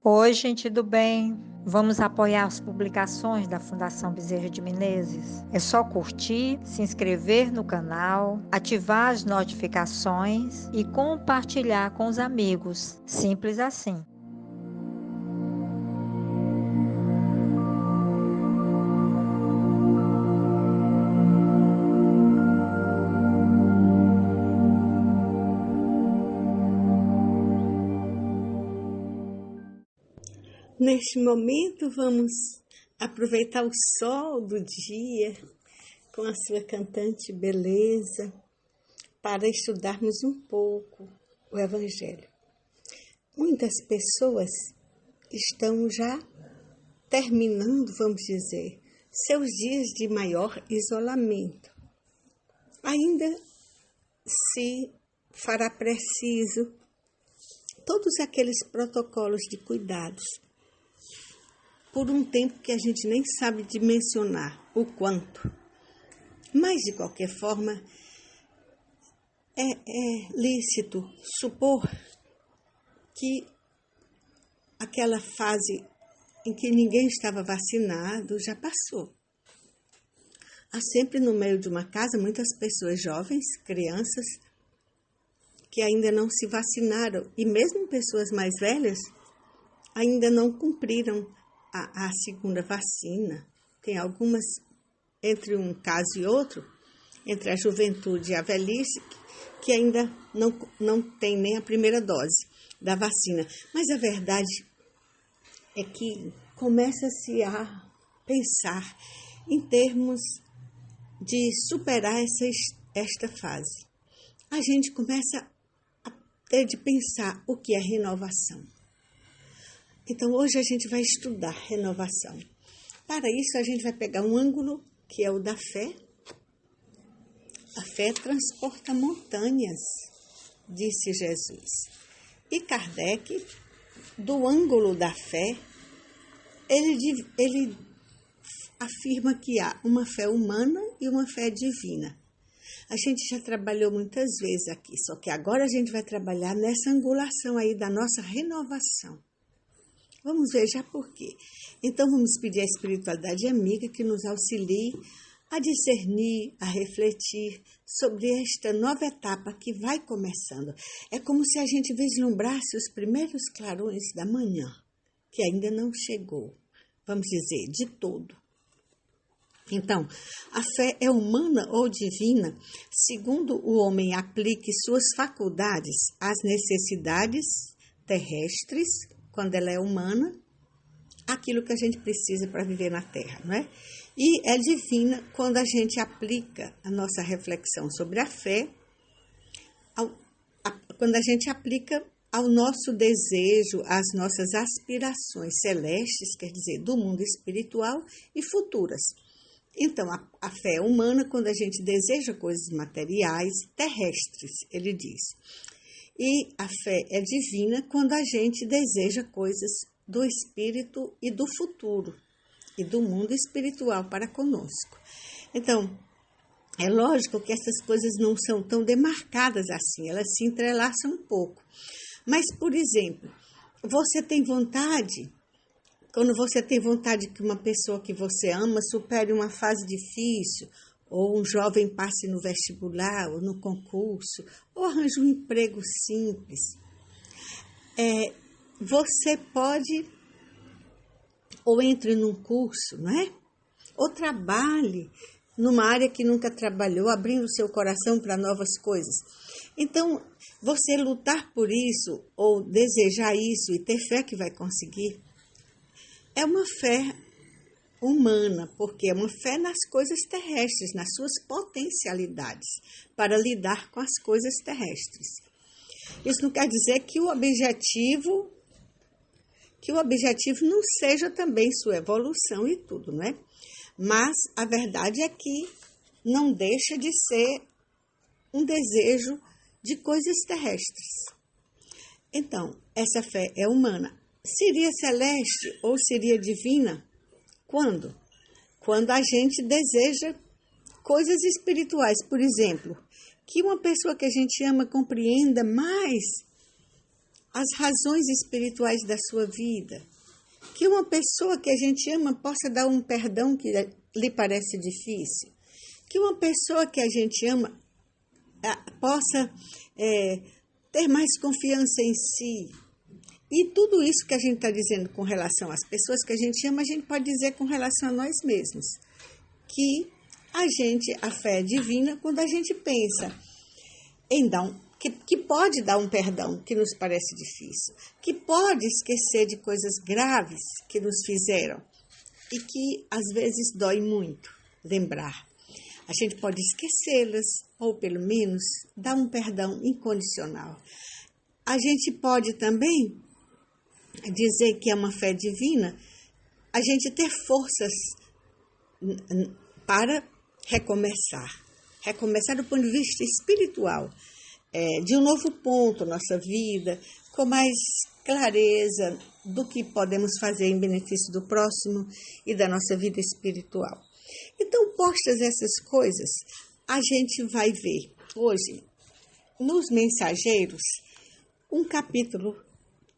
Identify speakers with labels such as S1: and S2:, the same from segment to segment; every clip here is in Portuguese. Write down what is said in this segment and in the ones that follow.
S1: Oi, gente do bem. Vamos apoiar as publicações da Fundação Bezerra de Menezes? É só curtir, se inscrever no canal, ativar as notificações e compartilhar com os amigos. Simples assim.
S2: Neste momento, vamos aproveitar o sol do dia com a sua cantante beleza para estudarmos um pouco o Evangelho. Muitas pessoas estão já terminando, vamos dizer, seus dias de maior isolamento. Ainda se fará preciso todos aqueles protocolos de cuidados por um tempo que a gente nem sabe dimensionar o quanto. Mas, de qualquer forma, é lícito supor que aquela fase em que ninguém estava vacinado já passou. Há sempre no meio de uma casa muitas pessoas jovens, crianças, que ainda não se vacinaram, e mesmo pessoas mais velhas ainda não cumpriram a segunda vacina. Tem algumas, entre um caso e outro, entre a juventude e a velhice, que ainda não tem nem a primeira dose da vacina. Mas a verdade é que começa-se a pensar em termos de superar esta fase. A gente começa a ter de pensar o que é renovação. Então, hoje a gente vai estudar renovação. Para isso, a gente vai pegar um ângulo que é o da fé. A fé transporta montanhas, disse Jesus. E Kardec, do ângulo da fé, ele afirma que há uma fé humana e uma fé divina. A gente já trabalhou muitas vezes aqui, só que agora a gente vai trabalhar nessa angulação aí da nossa renovação. Vamos ver já por quê. Então, vamos pedir à espiritualidade amiga que nos auxilie a discernir, a refletir sobre esta nova etapa que vai começando. É como se a gente vislumbrasse os primeiros clarões da manhã, que ainda não chegou, vamos dizer, de todo. Então, a fé é humana ou divina, segundo o homem aplique suas faculdades às necessidades terrestres, quando ela é humana, aquilo que a gente precisa para viver na Terra, não é? E é divina quando a gente aplica a nossa reflexão sobre a fé, quando a gente aplica ao nosso desejo, às nossas aspirações celestes, quer dizer, do mundo espiritual e futuras. Então, a fé é humana quando a gente deseja coisas materiais, terrestres, ele diz. E a fé é divina quando a gente deseja coisas do espírito e do futuro, e do mundo espiritual para conosco. Então, é lógico que essas coisas não são tão demarcadas assim, elas se entrelaçam um pouco. Mas, por exemplo, você tem vontade, quando você tem vontade que uma pessoa que você ama supere uma fase difícil, ou um jovem passe no vestibular, ou no concurso, ou arranje um emprego simples, você pode, ou entre num curso, não é? Ou trabalhe numa área que nunca trabalhou, abrindo seu coração para novas coisas. Então, você lutar por isso, ou desejar isso e ter fé que vai conseguir, é uma fé humana, porque é uma fé nas coisas terrestres, nas suas potencialidades, para lidar com as coisas terrestres. Isso não quer dizer que o objetivo não seja também sua evolução e tudo, não é? Mas a verdade é que não deixa de ser um desejo de coisas terrestres. Então, essa fé é humana. Seria celeste ou seria divina? Quando? Quando a gente deseja coisas espirituais. Por exemplo, que uma pessoa que a gente ama compreenda mais as razões espirituais da sua vida. Que uma pessoa que a gente ama possa dar um perdão que lhe parece difícil. Que uma pessoa que a gente ama possa ter mais confiança em si. E tudo isso que a gente está dizendo com relação às pessoas que a gente ama, a gente pode dizer com relação a nós mesmos. Que a fé é divina quando a gente pensa em que pode dar um perdão que nos parece difícil, que pode esquecer de coisas graves que nos fizeram e que às vezes dói muito lembrar. A gente pode esquecê-las ou pelo menos dar um perdão incondicional. A gente pode também dizer que é uma fé divina, a gente ter forças para recomeçar do ponto de vista espiritual, de um novo ponto na nossa vida, com mais clareza do que podemos fazer em benefício do próximo e da nossa vida espiritual. Então, postas essas coisas, a gente vai ver hoje, nos Mensageiros, o capítulo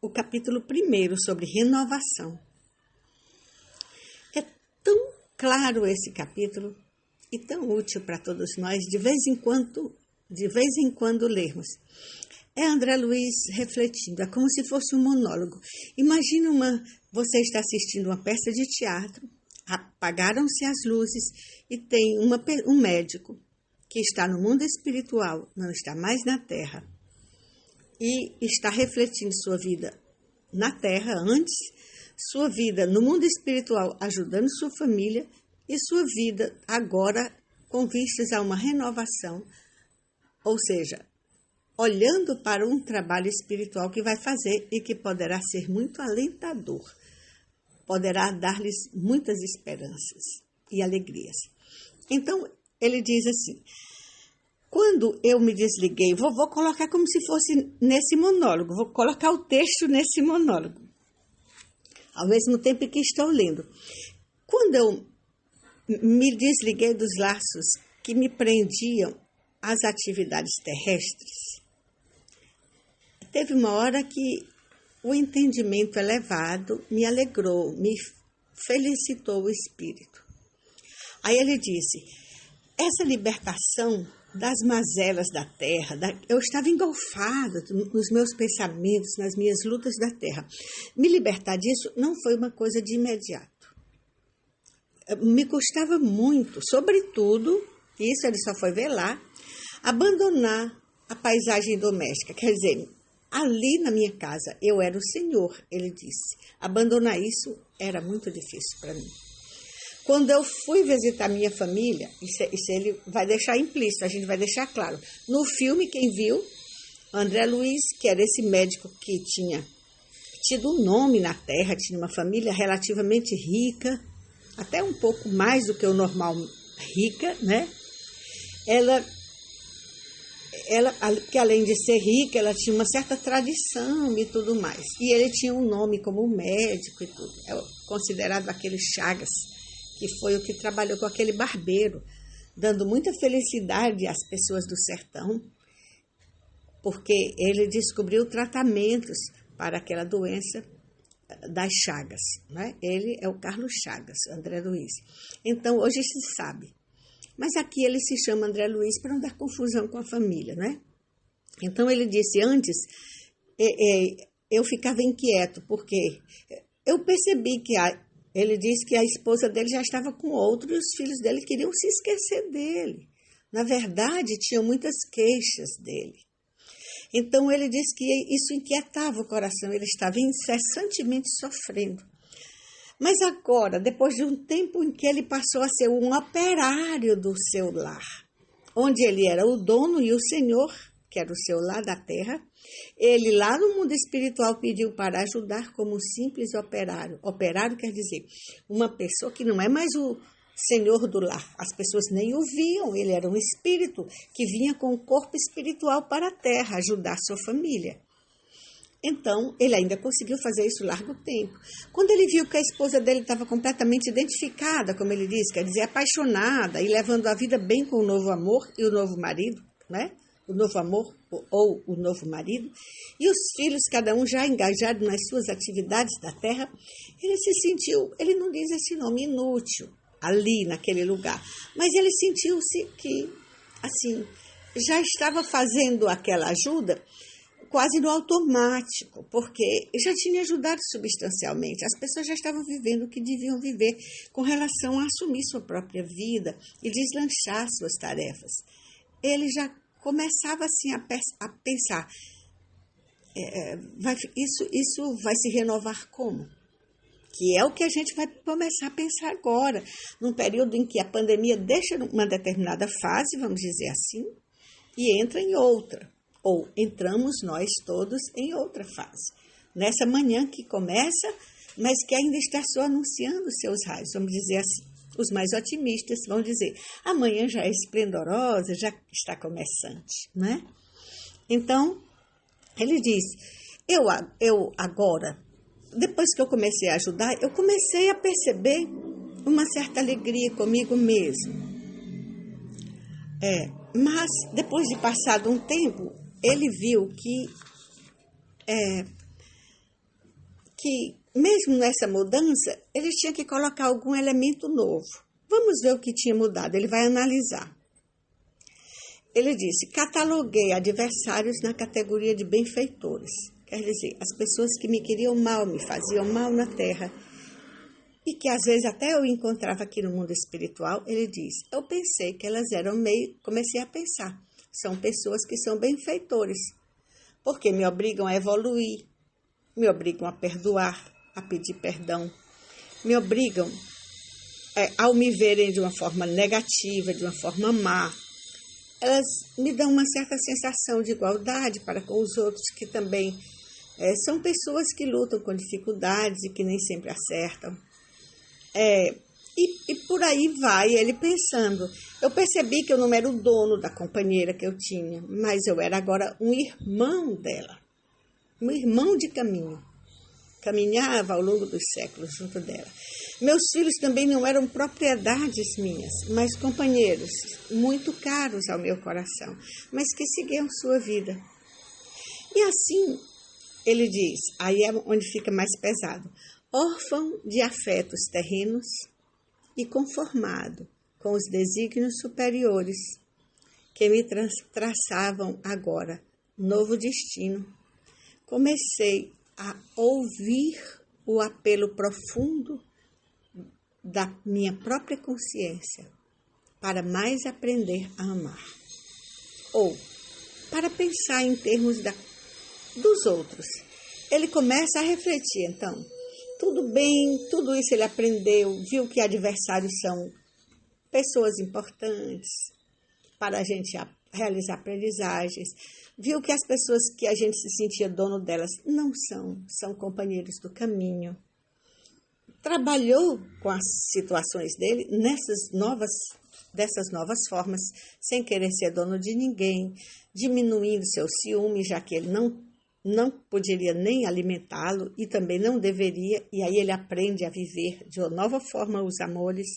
S2: 1 sobre renovação. É tão claro esse capítulo e tão útil para todos nós, de vez em quando lermos. É André Luiz refletindo, é como se fosse um monólogo. Imagine você está assistindo uma peça de teatro, apagaram-se as luzes e tem um médico que está no mundo espiritual, não está mais na Terra, e está refletindo sua vida na Terra antes, sua vida no mundo espiritual ajudando sua família e sua vida agora com vistas a uma renovação, ou seja, olhando para um trabalho espiritual que vai fazer e que poderá ser muito alentador, poderá dar-lhes muitas esperanças e alegrias. Então, ele diz assim, quando eu me desliguei, vou colocar como se fosse nesse monólogo, vou colocar o texto nesse monólogo, ao mesmo tempo que estou lendo. Quando eu me desliguei dos laços que me prendiam às atividades terrestres, teve uma hora que o entendimento elevado me alegrou, me felicitou o espírito. Aí ele disse, essa libertação das mazelas da terra, eu estava engolfada nos meus pensamentos, nas minhas lutas da terra. Me libertar disso não foi uma coisa de imediato. Me custava muito, sobretudo, isso ele só foi ver lá, abandonar a paisagem doméstica. Quer dizer, ali na minha casa eu era o Senhor, ele disse. Abandonar isso era muito difícil para mim. Quando eu fui visitar minha família, isso ele vai deixar implícito, a gente vai deixar claro. No filme, quem viu, André Luiz, que era esse médico que tinha tido um nome na terra, tinha uma família relativamente rica, até um pouco mais do que o normal rica, né? Ela, que além de ser rica, ela tinha uma certa tradição e tudo mais. E ele tinha um nome como médico e tudo. É considerado aquele Chagas, que foi o que trabalhou com aquele barbeiro, dando muita felicidade às pessoas do sertão, porque ele descobriu tratamentos para aquela doença das chagas, né? Ele é o Carlos Chagas, André Luiz. Então, hoje se sabe. Mas aqui ele se chama André Luiz para não dar confusão com a família, né? Então, ele disse, antes, eu ficava inquieto, porque eu percebi que ele disse que a esposa dele já estava com outro e os filhos dele queriam se esquecer dele. Na verdade, tinham muitas queixas dele. Então, ele disse que isso inquietava o coração, ele estava incessantemente sofrendo. Mas agora, depois de um tempo em que ele passou a ser um operário do seu lar, onde ele era o dono e o senhor, que era o seu lar da terra, ele lá no mundo espiritual pediu para ajudar como um simples operário. Operário quer dizer uma pessoa que não é mais o senhor do lar. As pessoas nem o viam, ele era um espírito que vinha com o corpo espiritual para a terra, ajudar sua família. Então, ele ainda conseguiu fazer isso largo tempo. Quando ele viu que a esposa dele estava completamente identificada, como ele disse, quer dizer, apaixonada e levando a vida bem com o novo amor e o novo marido, né? o novo amor ou o novo marido, e os filhos, cada um já engajado nas suas atividades da terra, ele se sentiu, ele não diz esse nome, inútil, ali naquele lugar, mas ele sentiu-se que, assim, já estava fazendo aquela ajuda quase no automático, porque já tinha ajudado substancialmente. As pessoas já estavam vivendo o que deviam viver com relação a assumir sua própria vida e deslanchar suas tarefas. Ele já começava assim a pensar, isso vai se renovar como? Que é o que a gente vai começar a pensar agora, num período em que a pandemia deixa uma determinada fase, vamos dizer assim, e entra em outra. Ou entramos nós todos em outra fase. Nessa manhã que começa, mas que ainda está só anunciando seus raios, vamos dizer assim. Os mais otimistas vão dizer, amanhã já é esplendorosa, já está começante, né? Então, ele diz, eu agora, depois que eu comecei a ajudar, eu comecei a perceber uma certa alegria comigo mesmo. Mas, depois de passado um tempo, ele viu que mesmo nessa mudança, ele tinha que colocar algum elemento novo. Vamos ver o que tinha mudado, ele vai analisar. Ele disse, cataloguei adversários na categoria de benfeitores. Quer dizer, as pessoas que me queriam mal, me faziam mal na terra, e que às vezes até eu encontrava aqui no mundo espiritual, ele diz, eu pensei que elas eram comecei a pensar, são pessoas que são benfeitores, porque me obrigam a evoluir, me obrigam a perdoar, a pedir perdão, me obrigam, ao me verem de uma forma negativa, de uma forma má, elas me dão uma certa sensação de igualdade para com os outros que também são pessoas que lutam com dificuldades e que nem sempre acertam. E por aí vai ele pensando. Eu percebi que eu não era o dono da companheira que eu tinha, mas eu era agora um irmão dela, um irmão de caminho. Caminhava ao longo dos séculos junto dela. Meus filhos também não eram propriedades minhas, mas companheiros muito caros ao meu coração, mas que seguiam sua vida. E assim, ele diz, aí é onde fica mais pesado, órfão de afetos terrenos e conformado com os desígnios superiores que me traçavam agora novo destino, comecei a ouvir o apelo profundo da minha própria consciência para mais aprender a amar, ou para pensar em termos dos outros. Ele começa a refletir, então, tudo bem, tudo isso ele aprendeu, viu que adversários são pessoas importantes para a gente realizar aprendizagens, viu que as pessoas que a gente se sentia dono delas não são companheiros do caminho. Trabalhou com as situações dele dessas novas formas, sem querer ser dono de ninguém, diminuindo seu ciúme, já que ele não poderia nem alimentá-lo e também não deveria, e aí ele aprende a viver de uma nova forma os amores.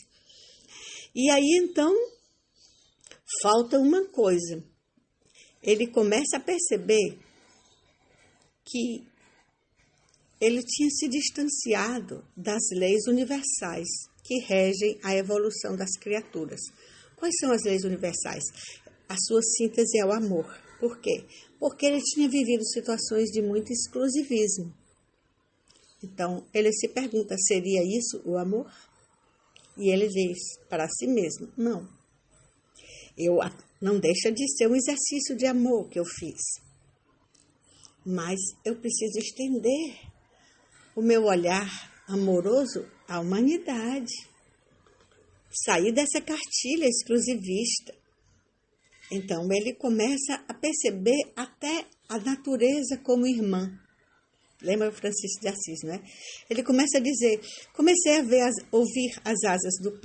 S2: E aí, então, falta uma coisa. Ele começa a perceber que ele tinha se distanciado das leis universais que regem a evolução das criaturas. Quais são as leis universais? A sua síntese é o amor. Por quê? Porque ele tinha vivido situações de muito exclusivismo. Então, ele se pergunta, seria isso o amor? E ele diz para si mesmo, não. Não deixa de ser um exercício de amor que eu fiz. Mas eu preciso estender o meu olhar amoroso à humanidade. Sair dessa cartilha exclusivista. Então, ele começa a perceber até a natureza como irmã. Lembra Francisco de Assis, né? Ele começa a dizer, comecei a ouvir as asas dos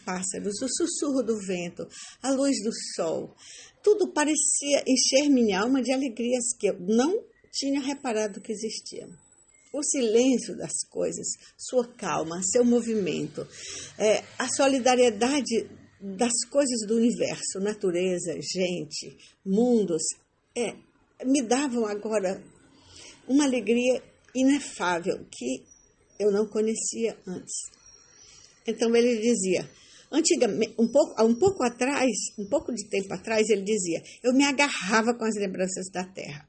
S2: pássaros, o sussurro do vento, a luz do sol. Tudo parecia encher minha alma de alegrias que eu não tinha reparado que existiam. O silêncio das coisas, sua calma, seu movimento, a solidariedade das coisas do universo, natureza, gente, mundos, me davam agora uma alegria inefável que eu não conhecia antes. Então ele dizia, antigamente, um pouco de tempo atrás, ele dizia, eu me agarrava com as lembranças da terra.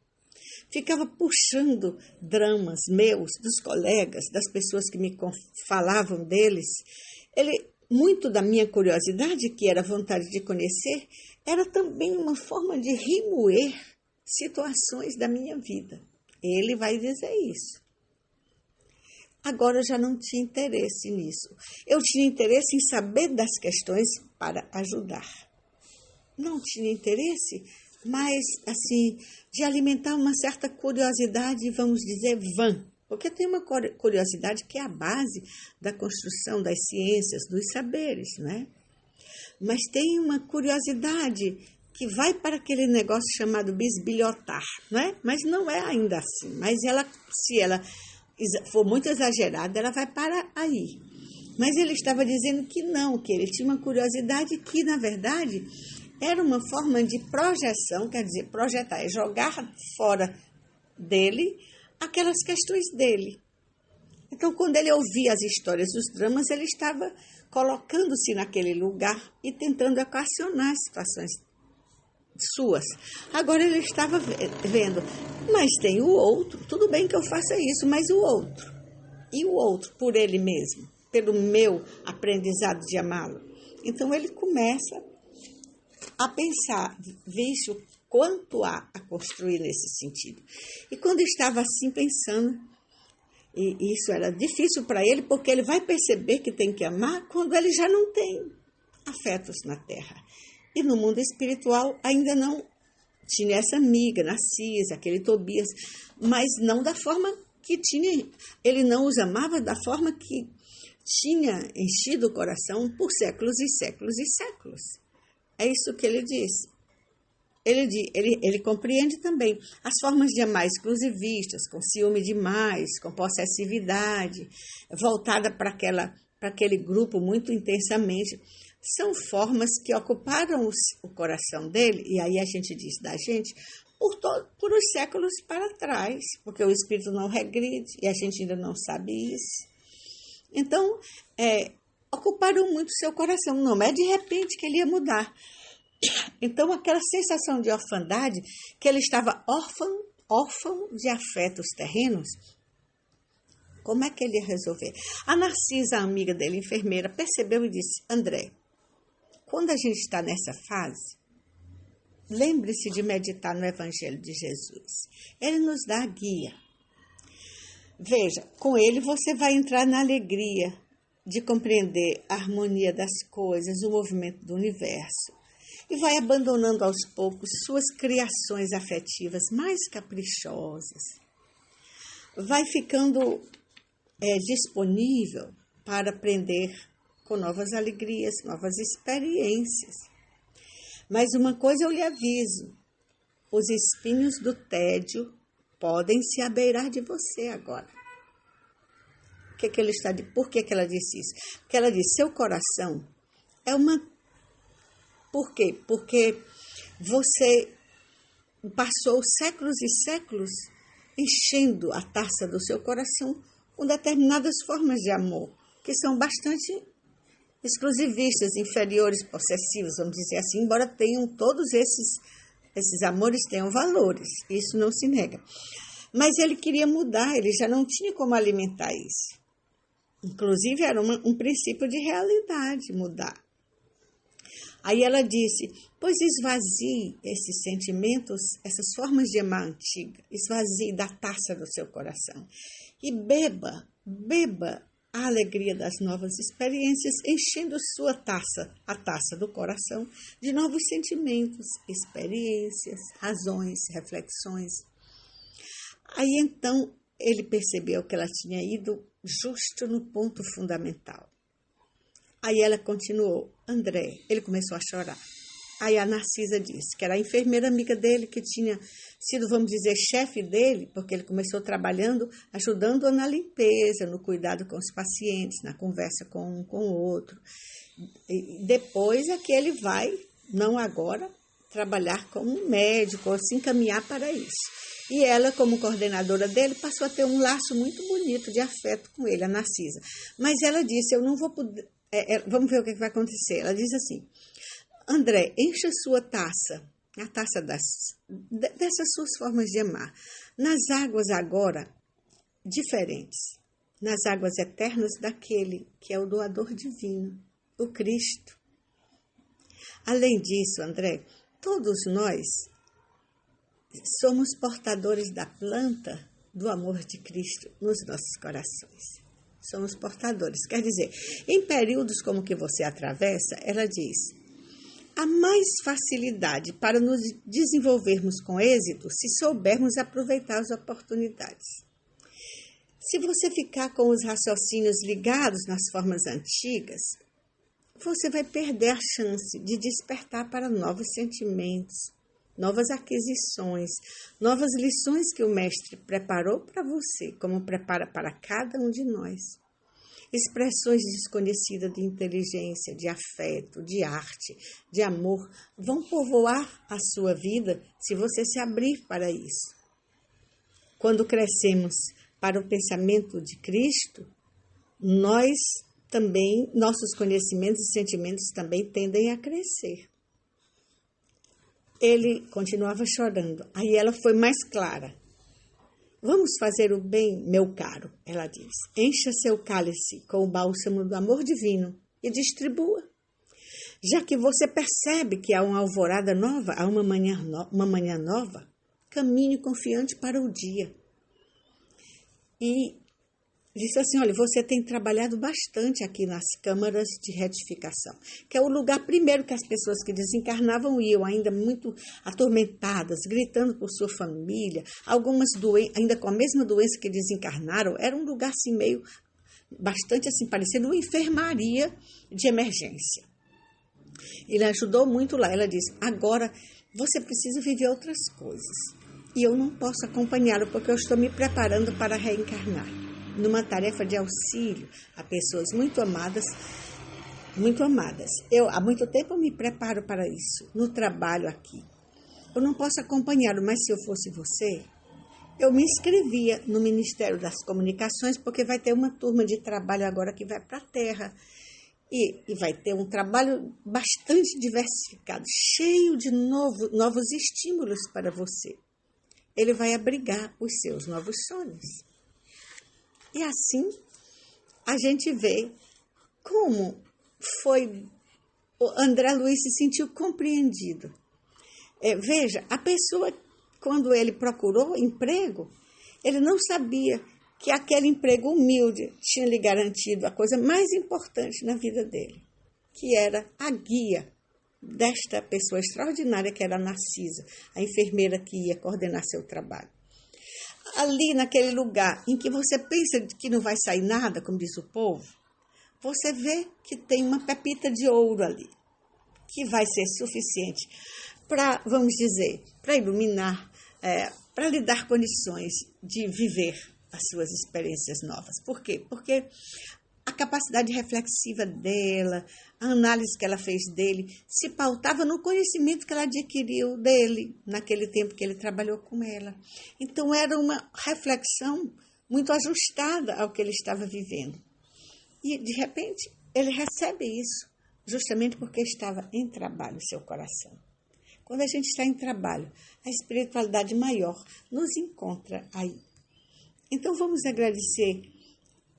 S2: Ficava puxando dramas meus, dos colegas, das pessoas que me falavam deles. Muito da minha curiosidade, que era a vontade de conhecer, era também uma forma de remoer situações da minha vida. Ele vai dizer isso. Agora eu já não tinha interesse nisso. Eu tinha interesse em saber das questões para ajudar. Não tinha interesse, mas, assim, de alimentar uma certa curiosidade, vamos dizer, vã. Porque tem uma curiosidade que é a base da construção das ciências, dos saberes, né? Mas tem uma curiosidade que vai para aquele negócio chamado bisbilhotar, né? Mas não é ainda assim. Mas se ela for muito exagerada, ela vai para aí. Mas ele estava dizendo que não, que ele tinha uma curiosidade que, na verdade, era uma forma de projeção, quer dizer, projetar é jogar fora dele aquelas questões dele. Então, quando ele ouvia as histórias dos dramas, ele estava colocando-se naquele lugar e tentando equacionar as situações suas. Agora ele estava vendo, mas tem o outro, tudo bem que eu faça isso, mas o outro. E o outro, por ele mesmo, pelo meu aprendizado de amá-lo. Então ele começa a pensar, veja o quanto há a construir nesse sentido. E quando estava assim pensando, e isso era difícil para ele, porque ele vai perceber que tem que amar quando ele já não tem afetos na terra. E no mundo espiritual ainda não tinha essa amiga, Narcisa, aquele Tobias, mas não da forma que tinha, ele não os amava da forma que tinha enchido o coração por séculos e séculos e séculos. É isso que ele diz. Ele compreende também as formas de amar exclusivistas, com ciúme demais, com possessividade, voltada para aquele grupo muito intensamente. São formas que ocuparam o coração dele, e aí a gente diz da gente, por os séculos para trás, porque o espírito não regride, e a gente ainda não sabe isso. Então, ocuparam muito seu coração, não é de repente que ele ia mudar. Então, aquela sensação de orfandade, que ele estava órfão de afetos terrenos, como é que ele ia resolver? A Narcisa, a amiga dele, enfermeira, percebeu e disse, André, quando a gente está nessa fase, lembre-se de meditar no Evangelho de Jesus. Ele nos dá a guia. Veja, com ele você vai entrar na alegria de compreender a harmonia das coisas, o movimento do universo. E vai abandonando aos poucos suas criações afetivas mais caprichosas. Vai ficando disponível para aprender com novas alegrias, novas experiências. Mas uma coisa eu lhe aviso, os espinhos do tédio podem se abeirar de você agora. Por que ela disse isso? Porque ela disse, seu coração é uma... Por quê? Porque você passou séculos e séculos enchendo a taça do seu coração com determinadas formas de amor, que são bastante exclusivistas, inferiores, possessivos, vamos dizer assim, embora tenham todos esses amores tenham valores, isso não se nega. Mas ele queria mudar, ele já não tinha como alimentar isso. Inclusive era um princípio de realidade mudar. Aí ela disse, pois esvazie esses sentimentos, essas formas de amar antiga, esvazie da taça do seu coração e beba a alegria das novas experiências, enchendo sua taça, a taça do coração, de novos sentimentos, experiências, razões, reflexões. Aí então ele percebeu que ela tinha ido justo no ponto fundamental. Aí ela continuou, André, ele começou a chorar. Aí a Narcisa disse que era a enfermeira amiga dele, que tinha sido, vamos dizer, chefe dele, porque ele começou trabalhando, ajudando na limpeza, no cuidado com os pacientes, na conversa com um com o outro. E depois é que ele vai, não agora, trabalhar como médico, ou se encaminhar para isso. E ela, como coordenadora dele, passou a ter um laço muito bonito de afeto com ele, a Narcisa. Mas ela disse, eu não vou poder... vamos ver o que vai acontecer. Ela diz assim, André, encha sua taça, a taça dessas suas formas de amar, nas águas agora diferentes, nas águas eternas daquele que é o doador divino, o Cristo. Além disso, André, todos nós somos portadores da planta do amor de Cristo nos nossos corações. Somos portadores. Quer dizer, em períodos como que você atravessa, ela diz, há mais facilidade para nos desenvolvermos com êxito se soubermos aproveitar as oportunidades. Se você ficar com os raciocínios ligados nas formas antigas, você vai perder a chance de despertar para novos sentimentos, novas aquisições, novas lições que o Mestre preparou para você, como prepara para cada um de nós. Expressões desconhecidas de inteligência, de afeto, de arte, de amor, vão povoar a sua vida se você se abrir para isso. Quando crescemos para o pensamento de Cristo, nossos conhecimentos e sentimentos também tendem a crescer. Ele continuava chorando. Aí ela foi mais clara. Vamos fazer o bem, meu caro, ela diz. Encha seu cálice com o bálsamo do amor divino e distribua. Já que você percebe que há uma alvorada nova, há uma manhã nova, caminhe confiante para o dia. E disse assim, olha, você tem trabalhado bastante aqui nas câmaras de retificação, que é o lugar primeiro que as pessoas que desencarnavam iam, ainda muito atormentadas, gritando por sua família, algumas ainda com a mesma doença que desencarnaram, era um lugar assim meio, bastante assim, parecendo uma enfermaria de emergência. Ele ajudou muito lá, ela disse, agora você precisa viver outras coisas, e eu não posso acompanhá-lo porque eu estou me preparando para reencarnar numa tarefa de auxílio a pessoas muito amadas. Eu, há muito tempo, me preparo para isso, no trabalho aqui. Eu não posso acompanhá-lo, mas se eu fosse você, eu me inscrevia no Ministério das Comunicações, porque vai ter uma turma de trabalho agora que vai para a Terra. E vai ter um trabalho bastante diversificado, cheio de novos estímulos para você. Ele vai abrigar os seus novos sonhos. E assim, a gente vê como foi, o André Luiz se sentiu compreendido. Veja, a pessoa, quando ele procurou emprego, ele não sabia que aquele emprego humilde tinha lhe garantido a coisa mais importante na vida dele, que era a guia desta pessoa extraordinária que era a Narcisa, a enfermeira que ia coordenar seu trabalho. Ali naquele lugar em que você pensa que não vai sair nada, como diz o povo, você vê que tem uma pepita de ouro ali, que vai ser suficiente para, vamos dizer, para iluminar, para lhe dar condições de viver as suas experiências novas. Por quê? Porque a capacidade reflexiva dela, a análise que ela fez dele, se pautava no conhecimento que ela adquiriu dele, naquele tempo que ele trabalhou com ela. Então, era uma reflexão muito ajustada ao que ele estava vivendo. E, de repente, ele recebe isso, justamente porque estava em trabalho o seu coração. Quando a gente está em trabalho, a espiritualidade maior nos encontra aí. Então, vamos agradecer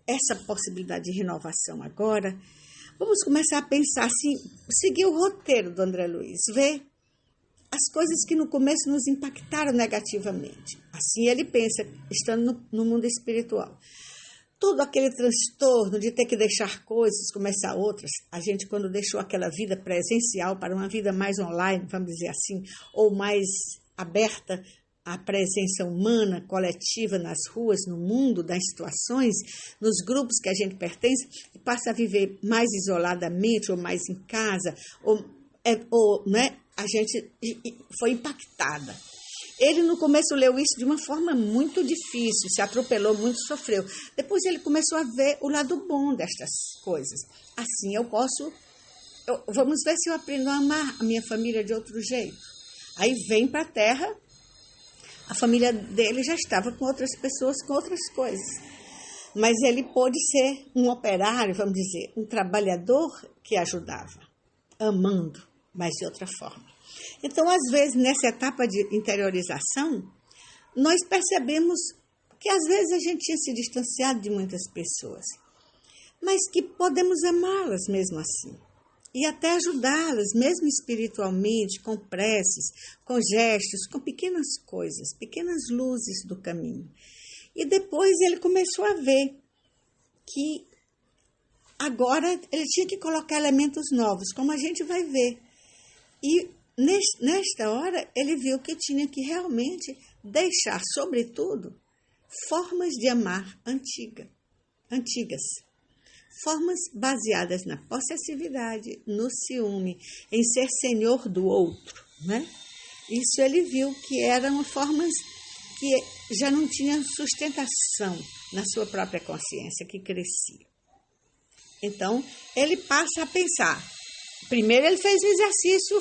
S2: essa possibilidade de renovação agora. Vamos começar a pensar assim, seguir o roteiro do André Luiz, ver as coisas que no começo nos impactaram negativamente. Assim ele pensa, estando no mundo espiritual. Todo aquele transtorno de ter que deixar coisas, começar outras, a gente quando deixou aquela vida presencial para uma vida mais online, vamos dizer assim, ou mais aberta à presença humana, coletiva nas ruas, no mundo, das situações, nos grupos que a gente pertence, e passa a viver mais isoladamente ou mais em casa, ou né? a gente foi impactada. Ele no começo leu isso de uma forma muito difícil, se atropelou muito, sofreu. Depois ele começou a ver o lado bom destas coisas. Assim vamos ver se eu aprendo a amar a minha família de outro jeito. Aí vem para a Terra, a família dele já estava com outras pessoas, com outras coisas. Mas ele pôde ser um operário, vamos dizer, um trabalhador que ajudava, amando, mas de outra forma. Então, às vezes, nessa etapa de interiorização, nós percebemos que às vezes a gente tinha se distanciado de muitas pessoas, mas que podemos amá-las mesmo assim. E até ajudá-las, mesmo espiritualmente, com preces, com gestos, com pequenas coisas, pequenas luzes do caminho. E depois ele começou a ver que agora ele tinha que colocar elementos novos, como a gente vai ver. E nesta hora ele viu que tinha que realmente deixar, sobretudo, formas de amar antigas. Formas baseadas na possessividade, no ciúme, em ser senhor do outro, né? Isso ele viu que eram formas que já não tinham sustentação na sua própria consciência, que crescia. Então, ele passa a pensar. Primeiro, ele fez o exercício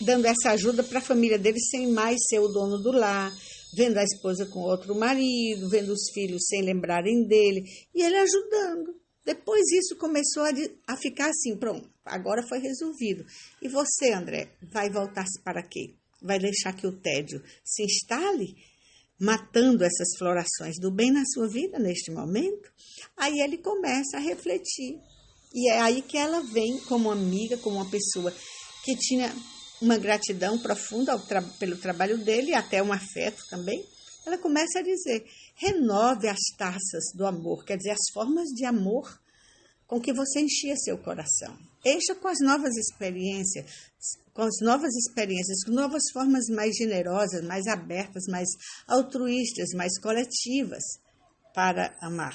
S2: dando essa ajuda para a família dele, sem mais ser o dono do lar, vendo a esposa com outro marido, vendo os filhos sem lembrarem dele, e ele ajudando. Depois isso começou a ficar assim, pronto, agora foi resolvido. E você, André, vai voltar para quê? Vai deixar que o tédio se instale, matando essas florações do bem na sua vida neste momento? Aí ele começa a refletir. E é aí que ela vem como amiga, como uma pessoa que tinha uma gratidão profunda pelo trabalho dele, e até um afeto também. Ela começa a dizer, renove as taças do amor, quer dizer, as formas de amor com que você enchia seu coração. Encha com as novas experiências, com novas formas mais generosas, mais abertas, mais altruístas, mais coletivas para amar.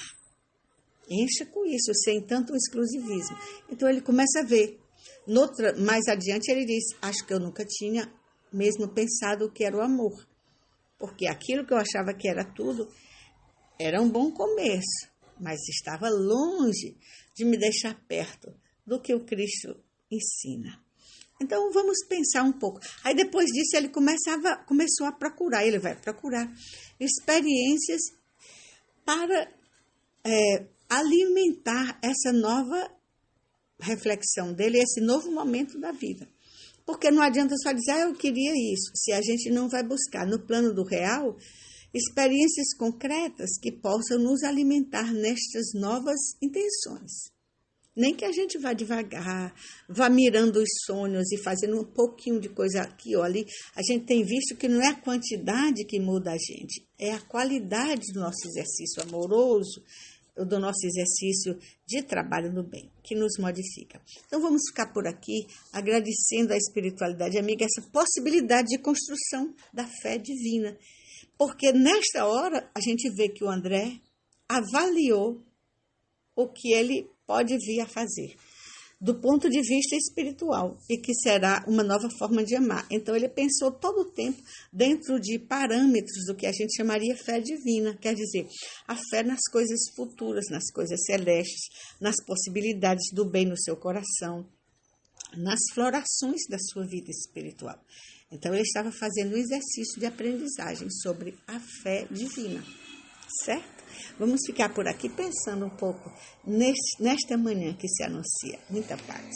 S2: Encha com isso, sem tanto exclusivismo. Então ele começa a ver. Mais adiante ele diz, acho que eu nunca tinha mesmo pensado o que era o amor. Porque aquilo que eu achava que era tudo, era um bom começo, mas estava longe de me deixar perto do que o Cristo ensina. Então, vamos pensar um pouco. Aí, depois disso, ele começou a procurar, ele vai procurar experiências para alimentar essa nova reflexão dele, esse novo momento da vida. Porque não adianta só dizer, eu queria isso, se a gente não vai buscar no plano do real experiências concretas que possam nos alimentar nestas novas intenções. Nem que a gente vá devagar, vá mirando os sonhos e fazendo um pouquinho de coisa aqui ou ali. A gente tem visto que não é a quantidade que muda a gente, é a qualidade do nosso exercício amoroso, do nosso exercício de trabalho no bem, que nos modifica. Então, vamos ficar por aqui, agradecendo à espiritualidade amiga essa possibilidade de construção da fé divina. Porque nesta hora, a gente vê que o André avaliou o que ele pode vir a fazer, do ponto de vista espiritual, e que será uma nova forma de amar. Então, ele pensou todo o tempo dentro de parâmetros do que a gente chamaria fé divina, quer dizer, a fé nas coisas futuras, nas coisas celestes, nas possibilidades do bem no seu coração, nas florações da sua vida espiritual. Então, ele estava fazendo um exercício de aprendizagem sobre a fé divina, certo? Vamos ficar por aqui pensando um pouco nesta manhã que se anuncia. Muita paz.